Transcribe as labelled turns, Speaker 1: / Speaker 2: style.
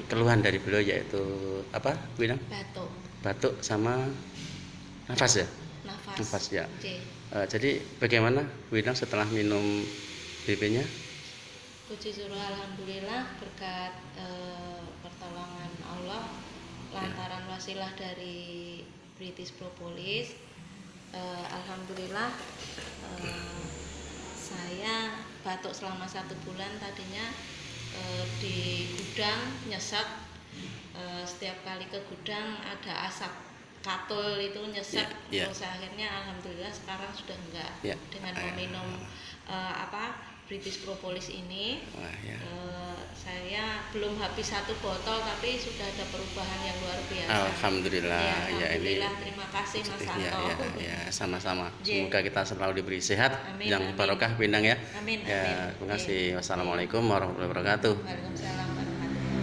Speaker 1: keluhan dari beliau yaitu apa, Bu Inang?
Speaker 2: Batuk.
Speaker 1: Batuk sama nafas ya? Nafas ya. Jadi bagaimana Bu Inang setelah minum BP-nya?
Speaker 2: Puji syukur alhamdulillah berkat pertolongan Allah lantaran wasilah dari British Propolis. Alhamdulillah saya batuk selama 1 bulan. Tadinya di gudang nyesek, setiap kali ke gudang ada asap katul itu nyesek. Terus akhirnya alhamdulillah sekarang sudah enggak, dengan meminum British Propolis ini. Saya belum habis 1 botol tapi sudah ada perubahan yang luar biasa.
Speaker 1: Alhamdulillah.
Speaker 2: Alhamdulillah, terima kasih Mas Santo.
Speaker 1: Sama-sama. Semoga kita selalu diberi sehat yang barokah, Bu Inang ya.
Speaker 2: Amin.
Speaker 1: Terima kasih. Wassalamualaikum warahmatullahi wabarakatuh.
Speaker 2: Waalaikumsalam.